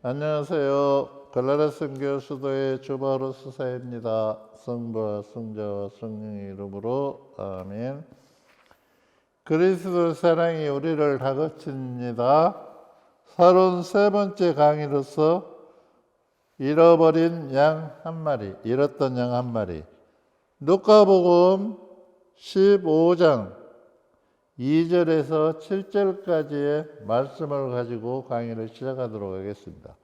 안녕하세요. 갈라라 선교 수도의 주바로 수사입니다. 성부와 성자와 성령의 이름으로 아멘. 그리스도 사랑이 우리를 다그칩니다. 33번째 강의로서 잃어버린 양 한 마리, 잃었던 양 한 마리. 누가복음 15장 2절에서 7절까지의 말씀을 가지고 강의를 시작하도록 하겠습니다.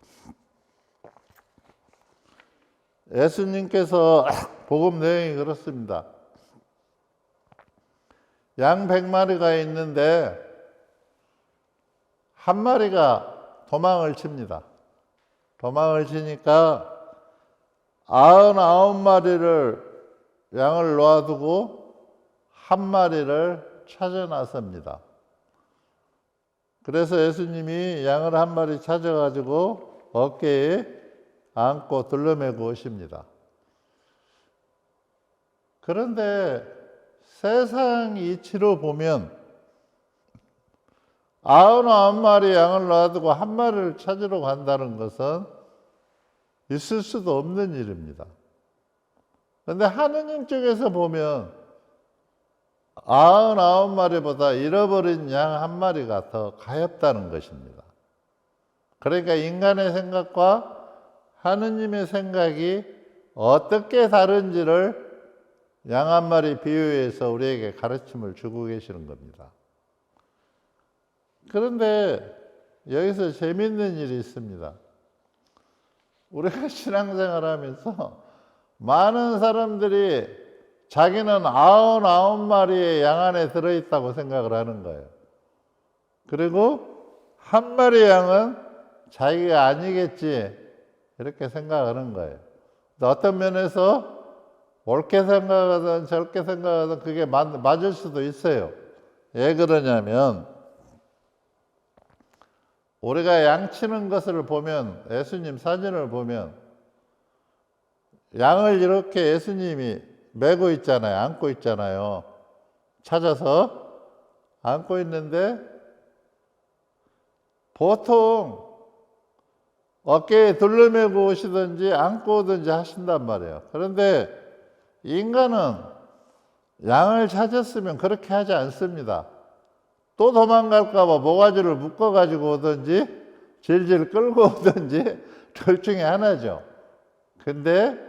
예수님께서 복음 내용이 그렇습니다. 양 100마리가 있는데 한 마리가 도망을 칩니다. 도망을 치니까 99마리를 양을 놓아두고 한 마리를 찾아 나섭니다. 그래서 예수님이 양을 한 마리 찾아가지고 어깨에 안고 둘러매고 오십니다. 그런데 세상 이치로 보면 99마리 양을 놔두고 한 마리를 찾으러 간다는 것은 있을 수도 없는 일입니다. 그런데 하느님 쪽에서 보면 99마리보다 잃어버린 양 한 마리가 더 가엾다는 것입니다. 그러니까 인간의 생각과 하느님의 생각이 어떻게 다른지를 양 한 마리 비유해서 우리에게 가르침을 주고 계시는 겁니다. 그런데 여기서 재미있는 일이 있습니다. 우리가 신앙생활 하면서 많은 사람들이 자기는 99마리의 양 안에 들어있다고 생각을 하는 거예요. 그리고 한 마리 양은 자기가 아니겠지 이렇게 생각하는 거예요. 어떤 면에서 옳게 생각하든 저렇게 생각하든 그게 맞을 수도 있어요. 왜 그러냐면 우리가 양치는 것을 보면 예수님 사진을 보면 양을 이렇게 예수님이 메고 있잖아요. 안고 있잖아요. 찾아서 안고 있는데 보통 어깨에 둘러매고 오시든지 안고 오든지 하신단 말이에요. 그런데 인간은 양을 찾았으면 그렇게 하지 않습니다. 또 도망갈까 봐 모가지를 묶어가지고 오든지 질질 끌고 오든지 둘 중에 하나죠. 근데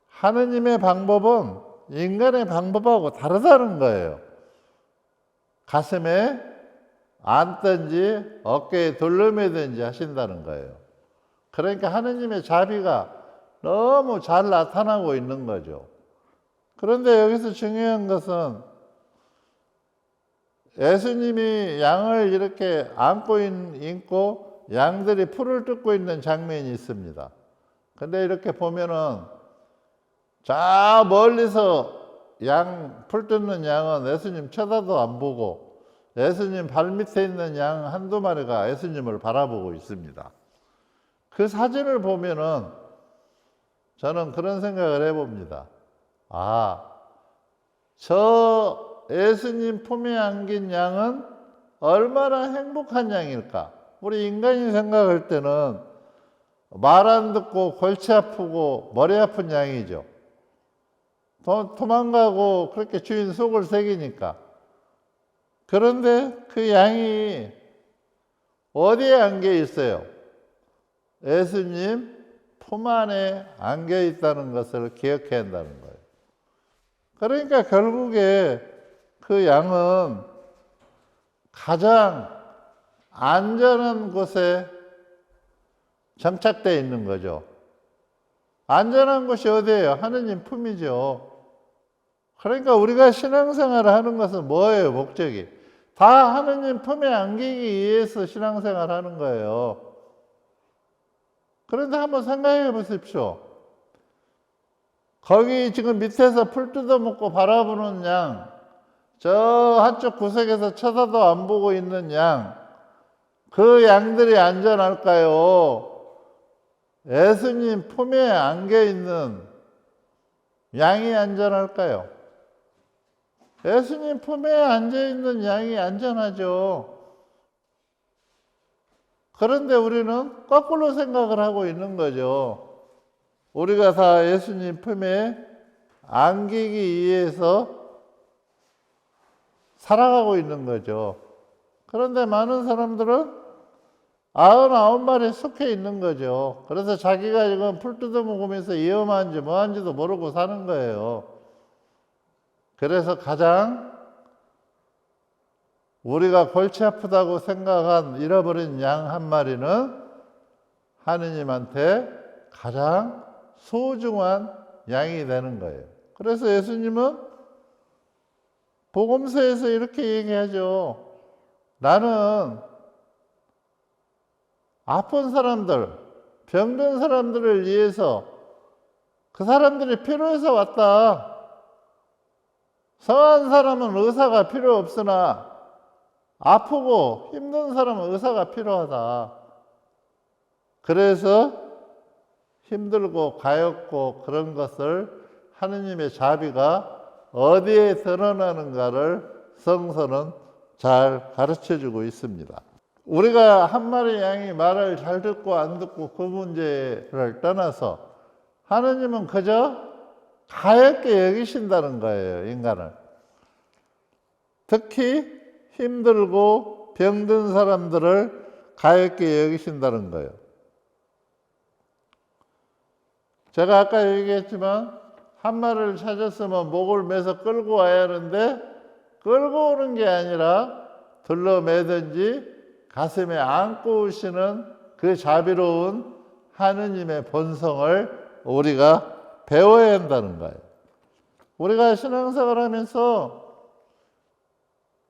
하느님의 방법은 인간의 방법하고 다르다는 거예요. 가슴에 안든지 어깨에 둘러매든지 하신다는 거예요. 그러니까 하느님의 자비가 너무 잘 나타나고 있는 거죠. 그런데 여기서 중요한 것은 예수님이 양을 이렇게 안고 있고 양들이 풀을 뜯고 있는 장면이 있습니다. 근데 이렇게 보면은 저 멀리서 풀 뜯는 양은 예수님 쳐다도 안 보고 예수님 발 밑에 있는 양 한두 마리가 예수님을 바라보고 있습니다. 그 사진을 보면은 저는 그런 생각을 해봅니다. 저 예수님 품에 안긴 양은 얼마나 행복한 양일까? 우리 인간이 생각할 때는 말 안 듣고 골치 아프고 머리 아픈 양이죠. 도망가고 그렇게 주인 속을 새기니까. 그런데 그 양이 어디에 안겨 있어요? 예수님 품 안에 안겨 있다는 것을 기억해야 한다는 거예요. 그러니까 결국에 그 양은 가장 안전한 곳에 정착되어 있는 거죠. 안전한 곳이 어디예요? 하느님 품이죠. 그러니까 우리가 신앙생활을 하는 것은 뭐예요? 목적이 다 하느님 품에 안기기 위해서 신앙생활을 하는 거예요. 그런데 한번 생각해 보십시오. 거기 지금 밑에서 풀 뜯어먹고 바라보는 양, 저 한쪽 구석에서 쳐다도 안 보고 있는 양, 그 양들이 안전할까요? 예수님 품에 안겨 있는 양이 안전할까요? 예수님 품에 앉아 있는 양이 안전하죠. 그런데 우리는 거꾸로 생각을 하고 있는 거죠. 우리가 다 예수님 품에 안기기 위해서 살아가고 있는 거죠. 그런데 많은 사람들은 99마리에 속해 있는 거죠. 그래서 자기가 지금 풀 뜯어먹으면서 위험한지 뭐한지도 모르고 사는 거예요. 그래서 가장 우리가 골치 아프다고 생각한 잃어버린 양 한 마리는 하느님한테 가장 소중한 양이 되는 거예요. 그래서 예수님은 복음서에서 이렇게 얘기하죠. 나는 아픈 사람들, 병든 사람들을 위해서 그 사람들이 필요해서 왔다. 성한 사람은 의사가 필요 없으나 아프고 힘든 사람은 의사가 필요하다. 그래서 힘들고 가엾고 그런 것을 하느님의 자비가 어디에 드러나는가를 성서는 잘 가르쳐주고 있습니다. 우리가 한 마리 양이 말을 잘 듣고 안 듣고 그 문제를 떠나서 하느님은 그저 가엾게 여기신다는 거예요, 인간을. 특히 힘들고 병든 사람들을 가엾게 여기신다는 거예요. 제가 아까 얘기했지만 한 마리를 찾았으면 목을 매서 끌고 와야 하는데 끌고 오는 게 아니라 둘러매든지 가슴에 안고 오시는 그 자비로운 하느님의 본성을 우리가 배워야 한다는 거예요. 우리가 신앙생활 하면서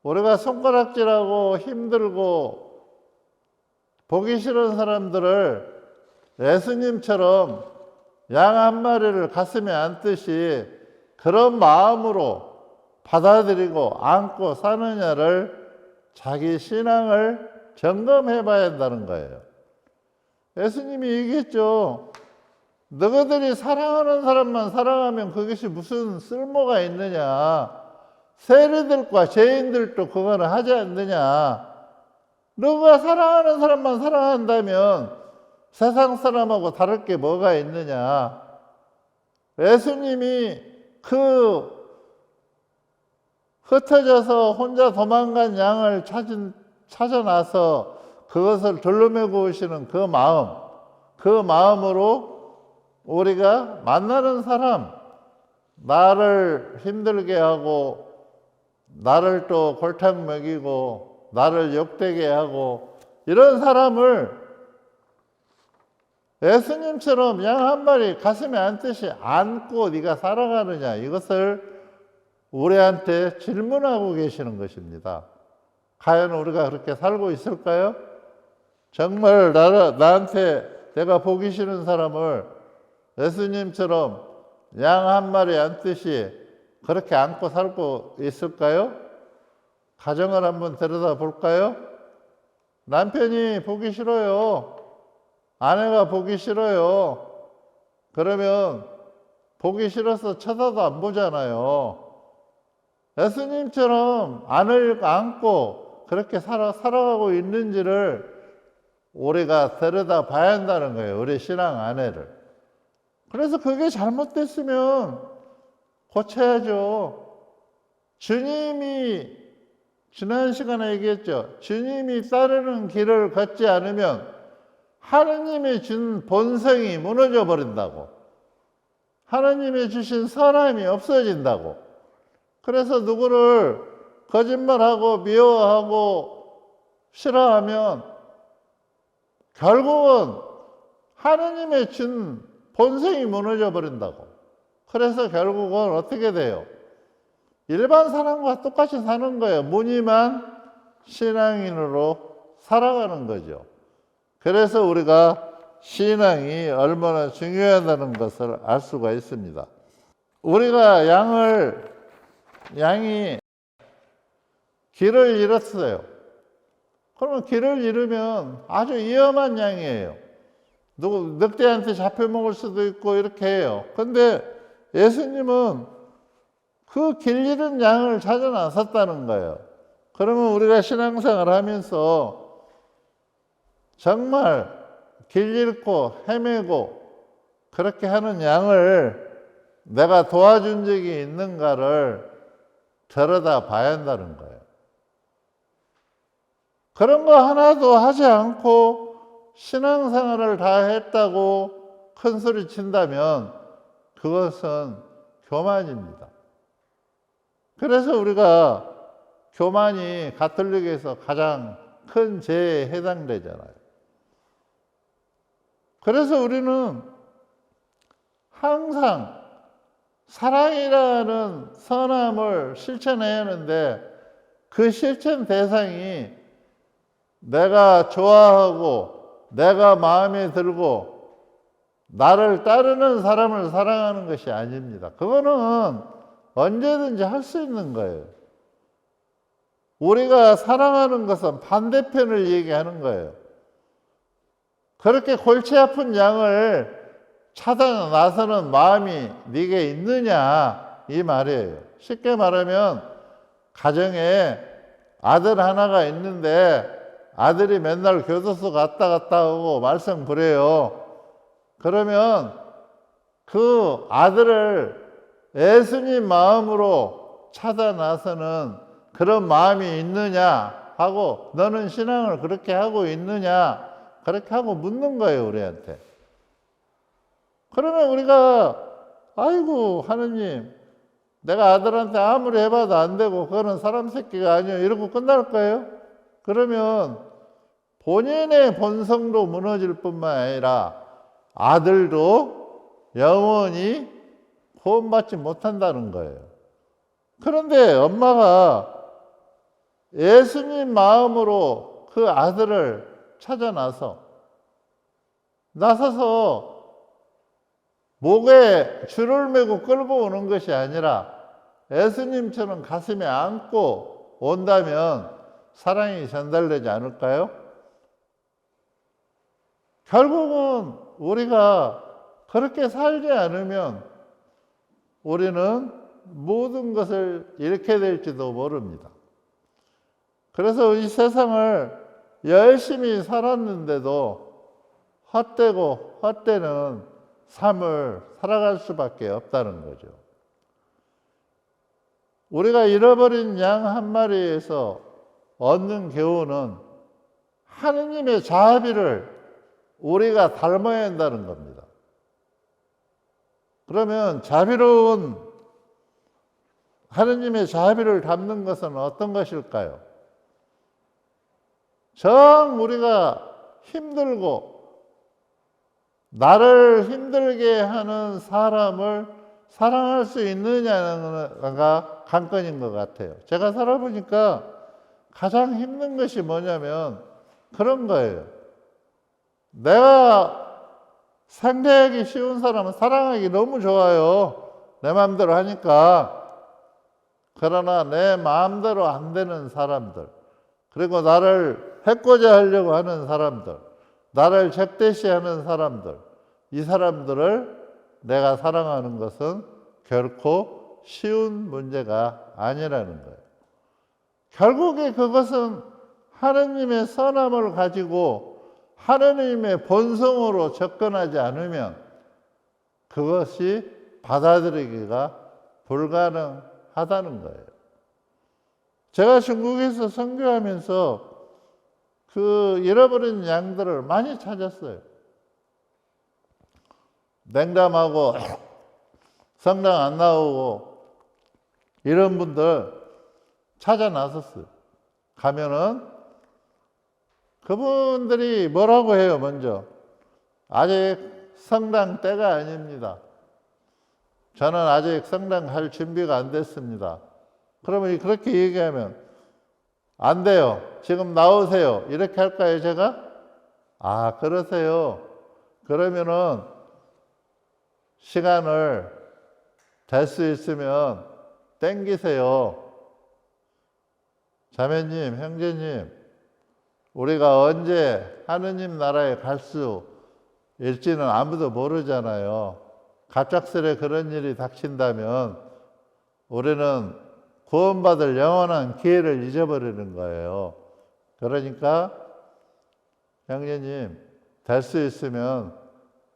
우리가 손가락질하고 힘들고 보기 싫은 사람들을 예수님처럼 양 한 마리를 가슴에 안듯이 그런 마음으로 받아들이고 안고 사느냐를 자기 신앙을 점검해 봐야 한다는 거예요. 예수님이 얘기했죠. 너희들이 사랑하는 사람만 사랑하면 그것이 무슨 쓸모가 있느냐. 세리들과 죄인들도 그거는 하지 않느냐. 너가 사랑하는 사람만 사랑한다면 세상 사람하고 다를 게 뭐가 있느냐. 예수님이 그 흩어져서 혼자 도망간 양을 찾아나서 그것을 둘러매고 오시는 그 마음으로 우리가 만나는 사람, 나를 힘들게 하고 나를 또 골탕 먹이고 나를 욕되게 하고 이런 사람을 예수님처럼 양 한 마리 가슴에 안듯이 안고 네가 살아가느냐, 이것을 우리한테 질문하고 계시는 것입니다. 과연 우리가 그렇게 살고 있을까요? 정말 나한테 내가 보기 싫은 사람을 예수님처럼 양 한 마리 안듯이 그렇게 안고 살고 있을까요? 가정을 한번 들여다 볼까요? 남편이 보기 싫어요. 아내가 보기 싫어요. 그러면 보기 싫어서 쳐다도 안 보잖아요. 예수님처럼 안고 그렇게 살아가고 있는지를 우리가 들여다 봐야 한다는 거예요. 우리 신앙 안에를. 그래서 그게 잘못됐으면 고쳐야죠. 주님이 지난 시간에 얘기했죠. 주님이 따르는 길을 걷지 않으면 하느님이 준 본성이 무너져 버린다고. 하느님이 주신 선함이 없어진다고. 그래서 누구를 거짓말하고 미워하고 싫어하면 결국은 하느님의 준 본성이 무너져 버린다고. 그래서 결국은 어떻게 돼요? 일반 사람과 똑같이 사는 거예요. 무늬만 신앙인으로 살아가는 거죠. 그래서 우리가 신앙이 얼마나 중요하다는 것을 알 수가 있습니다. 우리가 양이 길을 잃었어요. 그러면 길을 잃으면 아주 위험한 양이에요. 늑대한테 잡혀먹을 수도 있고 이렇게 해요. 근데 예수님은 그 길 잃은 양을 찾아 나섰다는 거예요. 그러면 우리가 신앙생활 하면서 정말 길 잃고 헤매고 그렇게 하는 양을 내가 도와준 적이 있는가를 들여다 봐야 한다는 거예요. 그런 거 하나도 하지 않고 신앙생활을 다 했다고 큰 소리 친다면 그것은 교만입니다. 그래서 우리가 교만이 가톨릭에서 가장 큰 죄에 해당되잖아요. 그래서 우리는 항상 사랑이라는 선함을 실천해야 하는데 그 실천 대상이 내가 좋아하고 내가 마음에 들고 나를 따르는 사람을 사랑하는 것이 아닙니다. 그거는 언제든지 할 수 있는 거예요. 우리가 사랑하는 것은 반대편을 얘기하는 거예요. 그렇게 골치 아픈 양을 찾아 나서는 마음이 네게 있느냐 이 말이에요. 쉽게 말하면 가정에 아들 하나가 있는데 아들이 맨날 교도소 갔다 하고 말썽 부려요. 그러면 그 아들을 예수님 마음으로 찾아 나서는 그런 마음이 있느냐 하고 너는 신앙을 그렇게 하고 있느냐 그렇게 하고 묻는 거예요, 우리한테. 그러면 우리가 아이고 하느님 내가 아들한테 아무리 해봐도 안 되고 그거는 사람 새끼가 아니에요 이러고 끝날 거예요? 그러면 본인의 본성도 무너질 뿐만 아니라 아들도 영원히 구원받지 못한다는 거예요. 그런데 엄마가 예수님 마음으로 그 아들을 찾아 나서서 목에 줄을 매고 끌고 오는 것이 아니라 예수님처럼 가슴에 안고 온다면 사랑이 전달되지 않을까요? 결국은 우리가 그렇게 살지 않으면 우리는 모든 것을 잃게 될지도 모릅니다. 그래서 이 세상을 열심히 살았는데도 헛되고 헛되는 삶을 살아갈 수밖에 없다는 거죠. 우리가 잃어버린 양 한 마리에서 얻는 교훈은 하느님의 자비를 우리가 닮아야 한다는 겁니다. 그러면 자비로운 하느님의 자비를 닮는 것은 어떤 것일까요? 정 우리가 힘들고 나를 힘들게 하는 사람을 사랑할 수 있느냐가 관건인 것 같아요. 제가 살아보니까 가장 힘든 것이 뭐냐면 그런 거예요. 내가 상대하기 쉬운 사람은 사랑하기 너무 좋아요. 내 마음대로 하니까. 그러나 내 마음대로 안 되는 사람들, 그리고 나를 해코자 하려고 하는 사람들, 나를 적대시하는 사람들, 이 사람들을 내가 사랑하는 것은 결코 쉬운 문제가 아니라는 거예요. 결국에 그것은 하느님의 선함을 가지고 하느님의 본성으로 접근하지 않으면 그것이 받아들이기가 불가능하다는 거예요. 제가 중국에서 선교하면서 그 잃어버린 양들을 많이 찾았어요. 냉담하고 성당 안 나오고 이런 분들 찾아 나섰어요. 가면은 그분들이 뭐라고 해요? 먼저 아직 성당 때가 아닙니다. 저는 아직 성당 갈 준비가 안 됐습니다. 그러면 그렇게 얘기하면 안 돼요. 지금 나오세요. 이렇게 할까요, 제가? 아, 그러세요. 그러면은 시간을 될 수 있으면 땡기세요. 자매님, 형제님, 우리가 언제 하느님 나라에 갈 수 있을지는 아무도 모르잖아요. 갑작스레 그런 일이 닥친다면 우리는 구원받을 영원한 기회를 잊어버리는 거예요. 그러니까 형제님, 될 수 있으면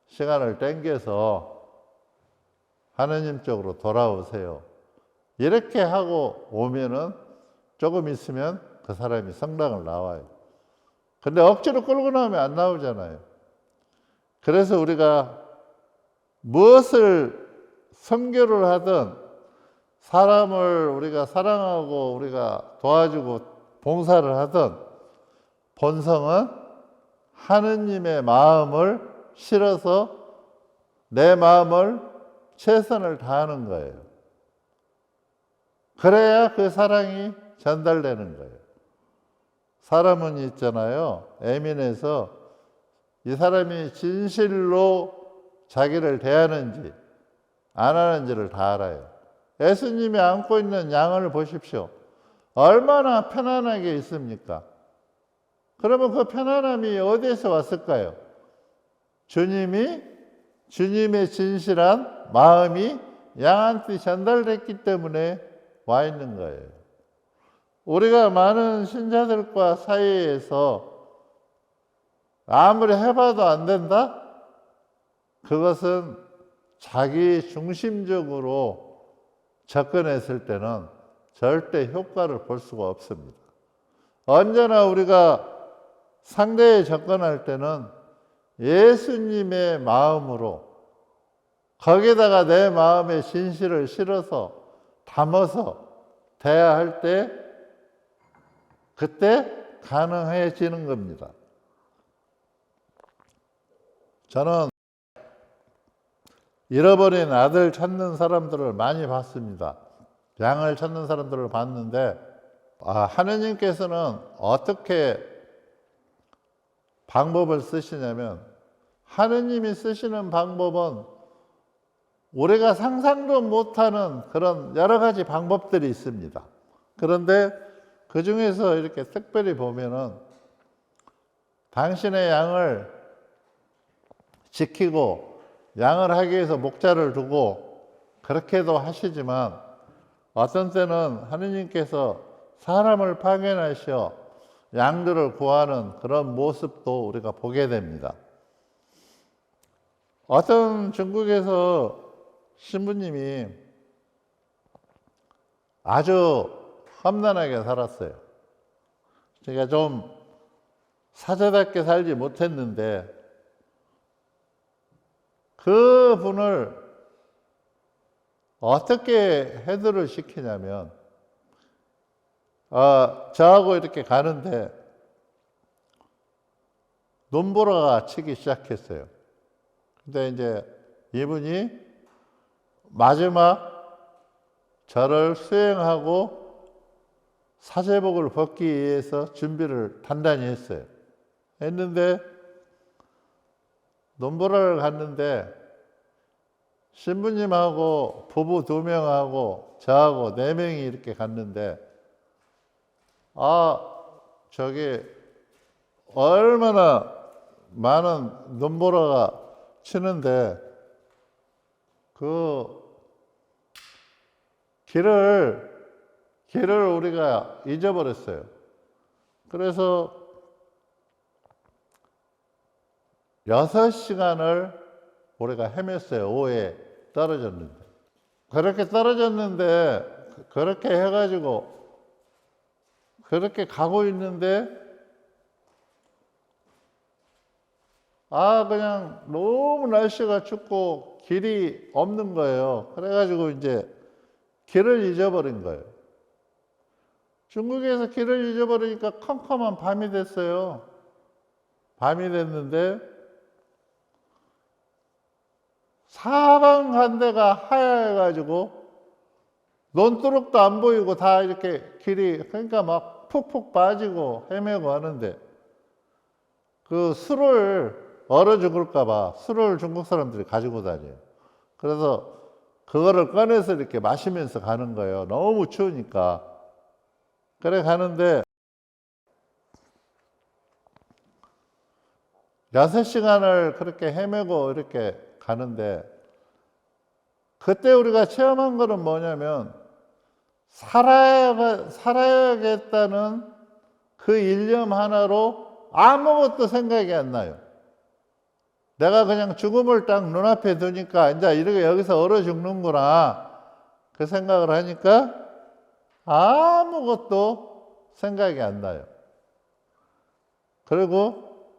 시간을 땡겨서 하느님 쪽으로 돌아오세요. 이렇게 하고 오면은 조금 있으면 그 사람이 성당을 나와요. 근데 억지로 끌고 나오면 안 나오잖아요. 그래서 우리가 무엇을 선교를 하든 사람을 우리가 사랑하고 우리가 도와주고 봉사를 하든 본성은 하느님의 마음을 실어서 내 마음을 최선을 다하는 거예요. 그래야 그 사랑이 전달되는 거예요. 사람은 있잖아요. 예민해서 이 사람이 진실로 자기를 대하는지 안 하는지를 다 알아요. 예수님이 안고 있는 양을 보십시오. 얼마나 편안하게 있습니까? 그러면 그 편안함이 어디에서 왔을까요? 주님의 진실한 마음이 양한테 전달됐기 때문에 와 있는 거예요. 우리가 많은 신자들과 사이에서 아무리 해봐도 안 된다? 그것은 자기 중심적으로 접근했을 때는 절대 효과를 볼 수가 없습니다. 언제나 우리가 상대에 접근할 때는 예수님의 마음으로 거기다가 내 마음의 진실을 실어서 담아서 대해야 할 때 그때 가능해지는 겁니다. 저는 잃어버린 아들 찾는 사람들을 많이 봤습니다. 양을 찾는 사람들을 봤는데 하느님께서는 어떻게 방법을 쓰시냐면 하느님이 쓰시는 방법은 우리가 상상도 못하는 그런 여러 가지 방법들이 있습니다. 그런데 그 중에서 이렇게 특별히 보면은 당신의 양을 지키고 양을 하기 위해서 목자를 두고 그렇게도 하시지만 어떤 때는 하느님께서 사람을 파견하셔 양들을 구하는 그런 모습도 우리가 보게 됩니다. 어떤 중국에서 신부님이 아주 험난하게 살았어요. 제가 좀 사제답게 살지 못했는데 그 분을 어떻게 해드를 시키냐면 저하고 이렇게 가는데 눈보라가 치기 시작했어요. 근데 이제 이분이 마지막 저를 수행하고 사제복을 벗기 위해서 준비를 단단히 했어요. 했는데 눈보라를 갔는데 신부님하고 부부 2명하고 저하고 4명이 이렇게 갔는데 저기 얼마나 많은 눈보라가 치는데 그 길을 우리가 잊어버렸어요. 그래서 6시간을 우리가 헤맸어요. 오해 떨어졌는데. 그렇게 떨어졌는데 그렇게 해가지고 그렇게 가고 있는데 그냥 너무 날씨가 춥고 길이 없는 거예요. 그래가지고 이제 길을 잊어버린 거예요. 중국에서 길을 잊어버리니까 컴컴한 밤이 됐어요. 밤이 됐는데 사방간대가 하얘가지고 논두룩도 안 보이고 다 이렇게 길이 그러니까 막 푹푹 빠지고 헤매고 하는데 그 술을 얼어 죽을까 봐 술을 중국 사람들이 가지고 다녀요. 그래서 그거를 꺼내서 이렇게 마시면서 가는 거예요. 너무 추우니까. 그래 가는데 6시간을 그렇게 헤매고 이렇게 가는데 그때 우리가 체험한 거는 뭐냐면 살아야겠다는 그 일념 하나로 아무것도 생각이 안 나요. 내가 그냥 죽음을 딱 눈앞에 두니까 이제 이렇게 여기서 얼어 죽는구나 그 생각을 하니까 아무것도 생각이 안 나요. 그리고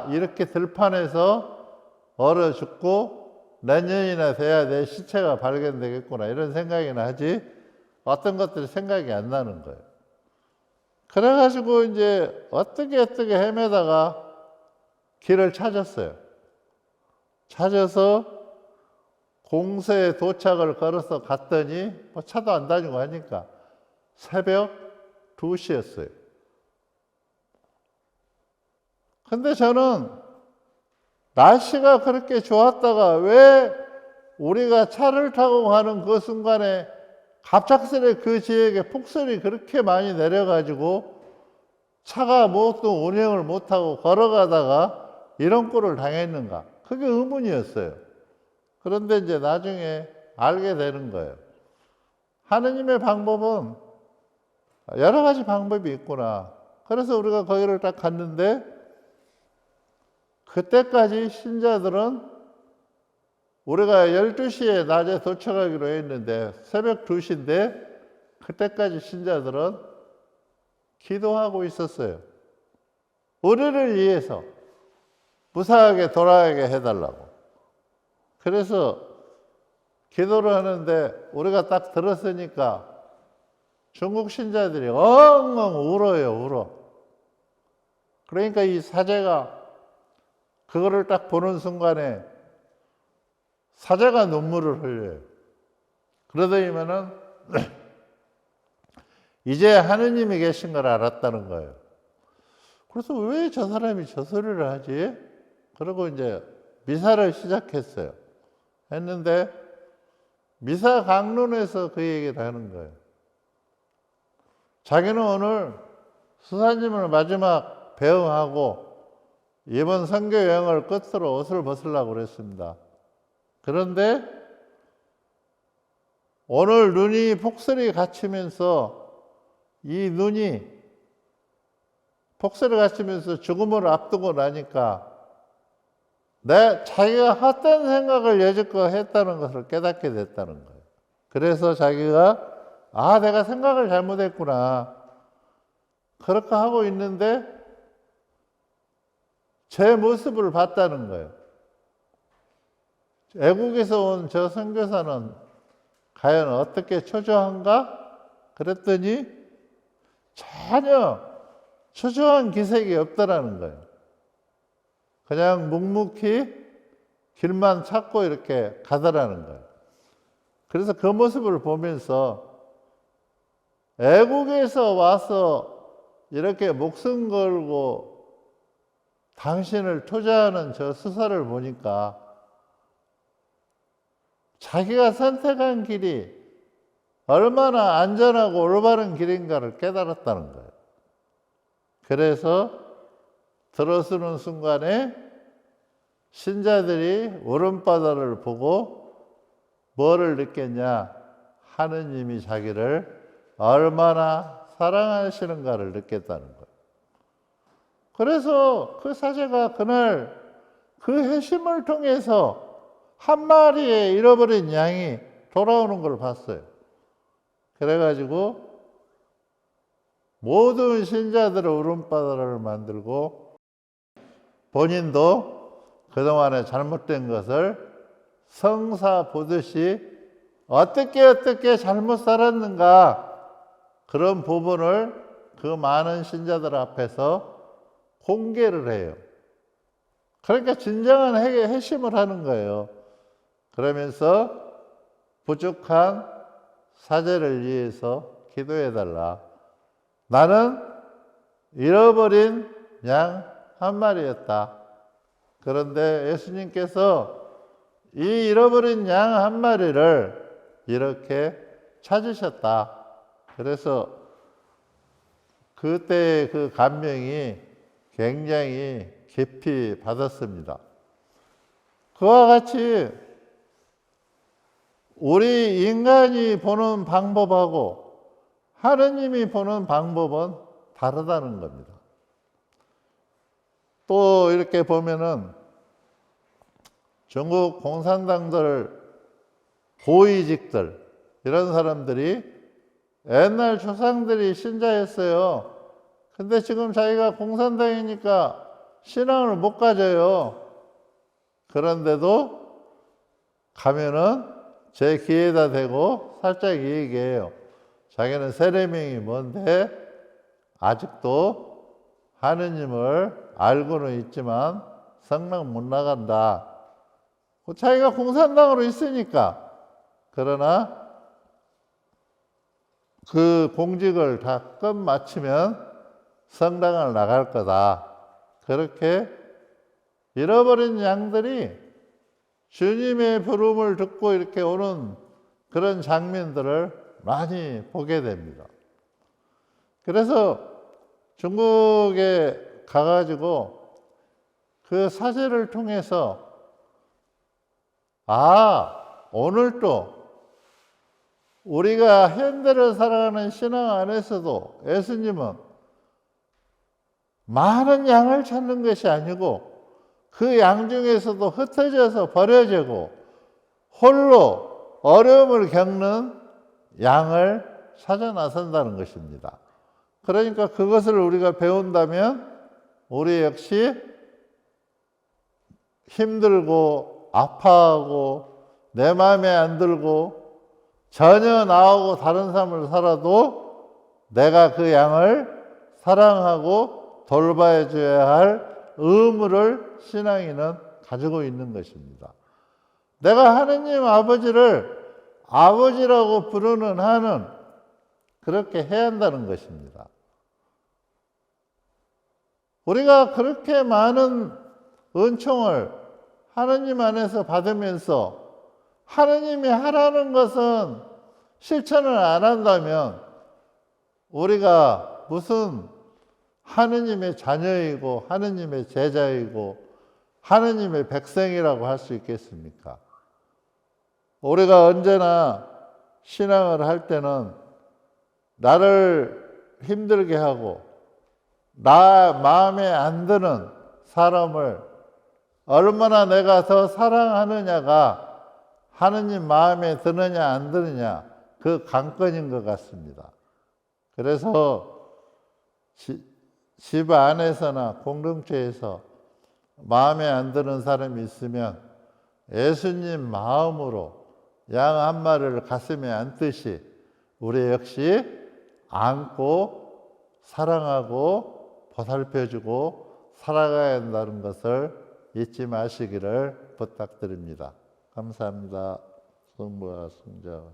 이렇게 들판에서 얼어 죽고 내년이나 돼야 내 시체가 발견되겠구나 이런 생각이나 하지 어떤 것들이 생각이 안 나는 거예요. 그래가지고 이제 어떻게 헤매다가 길을 찾았어요. 찾아서 공서에 도착을 걸어서 갔더니 뭐 차도 안 다니고 하니까 새벽 2시였어요. 근데 저는 날씨가 그렇게 좋았다가 왜 우리가 차를 타고 가는 그 순간에 갑작스레 그 지역에 폭설이 그렇게 많이 내려가지고 차가 또 운행을 못하고 걸어가다가 이런 꼴을 당했는가? 그게 의문이었어요. 그런데 이제 나중에 알게 되는 거예요. 하느님의 방법은 여러 가지 방법이 있구나. 그래서 우리가 거기를 딱 갔는데 그때까지 신자들은 우리가 12시에 낮에 도착하기로 했는데 새벽 2시인데 그때까지 신자들은 기도하고 있었어요. 우리를 위해서 무사하게 돌아가게 해달라고. 그래서 기도를 하는데 우리가 딱 들었으니까 중국 신자들이 엉엉 울어요. 그러니까 이 사제가 그거를 딱 보는 순간에 사제가 눈물을 흘려요. 그러더니면은 이제 하느님이 계신 걸 알았다는 거예요. 그래서 왜 저 사람이 저 소리를 하지? 그리고 이제 미사를 시작했어요. 했는데 미사 강론에서 그 얘기를 하는 거예요. 자기는 오늘 수사님을 마지막 배웅하고 이번 선교 여행을 끝으로 옷을 벗으려고 그랬습니다. 그런데 오늘 눈이 폭설이 갇히면서 이 눈이 폭설이 갇히면서 죽음을 앞두고 나니까 자기가 헛된 생각을 여지껏 했다는 것을 깨닫게 됐다는 거예요. 그래서 자기가 내가 생각을 잘못했구나. 그렇게 하고 있는데 제 모습을 봤다는 거예요. 애국에서 온 저 선교사는 과연 어떻게 초조한가? 그랬더니 전혀 초조한 기색이 없더라는 거예요. 그냥 묵묵히 길만 찾고 이렇게 가더라는 거예요. 그래서 그 모습을 보면서 애국에서 와서 이렇게 목숨 걸고 당신을 투자하는 저 수사를 보니까 자기가 선택한 길이 얼마나 안전하고 올바른 길인가를 깨달았다는 거예요. 그래서 들어서는 순간에 신자들이 울음바다를 보고 뭐를 느꼈냐? 하느님이 자기를 얼마나 사랑하시는가를 느꼈다는 거예요. 그래서 그 사제가 그날 그 회심을 통해서 한 마리의 잃어버린 양이 돌아오는 걸 봤어요. 그래가지고 모든 신자들의 울음바다를 만들고 본인도 그동안에 잘못된 것을 성사 보듯이 어떻게 잘못 살았는가 그런 부분을 그 많은 신자들 앞에서 공개를 해요. 그러니까 진정한 회심을 하는 거예요. 그러면서 부족한 사제를 위해서 기도해달라. 나는 잃어버린 양 한 마리였다. 그런데 예수님께서 이 잃어버린 양 한 마리를 이렇게 찾으셨다. 그래서 그때의 그 감명이 굉장히 깊이 받았습니다. 그와 같이 우리 인간이 보는 방법하고 하느님이 보는 방법은 다르다는 겁니다. 또 이렇게 보면은 중국 공산당들 고위직들 이런 사람들이 옛날 조상들이 신자였어요. 근데 지금 자기가 공산당이니까 신앙을 못 가져요. 그런데도 가면은 제 귀에다 대고 살짝 얘기해요. 자기는 세례명이 뭔데 아직도 하느님을 알고는 있지만 성당 못 나간다. 자기가 공산당으로 있으니까. 그러나 그 공직을 다 끝마치면 성당을 나갈 거다. 그렇게 잃어버린 양들이 주님의 부름을 듣고 이렇게 오는 그런 장면들을 많이 보게 됩니다. 그래서 중국에 가가지고 그 사제를 통해서 오늘도 우리가 현대를 살아가는 신앙 안에서도 예수님은 많은 양을 찾는 것이 아니고 그 양 중에서도 흩어져서 버려지고 홀로 어려움을 겪는 양을 찾아 나선다는 것입니다. 그러니까 그것을 우리가 배운다면 우리 역시 힘들고 아파하고 내 마음에 안 들고 전혀 나하고 다른 삶을 살아도 내가 그 양을 사랑하고 돌봐야 줘야 할 의무를 신앙인은 가지고 있는 것입니다. 내가 하느님 아버지를 아버지라고 부르는 한은 그렇게 해야 한다는 것입니다. 우리가 그렇게 많은 은총을 하느님 안에서 받으면서 하느님이 하라는 것은 실천을 안 한다면 우리가 무슨 하느님의 자녀이고 하느님의 제자이고 하느님의 백성이라고 할 수 있겠습니까? 우리가 언제나 신앙을 할 때는 나를 힘들게 하고 나 마음에 안 드는 사람을 얼마나 내가 더 사랑하느냐가 하느님 마음에 드느냐 안 드느냐 그 관건인 것 같습니다. 그래서 집 안에서나 공동체에서 마음에 안 드는 사람이 있으면 예수님 마음으로 양 한 마리를 가슴에 안듯이 우리 역시 안고 사랑하고 보살펴주고 살아가야 한다는 것을 잊지 마시기를 부탁드립니다. 감사합니다. 성부와 성자와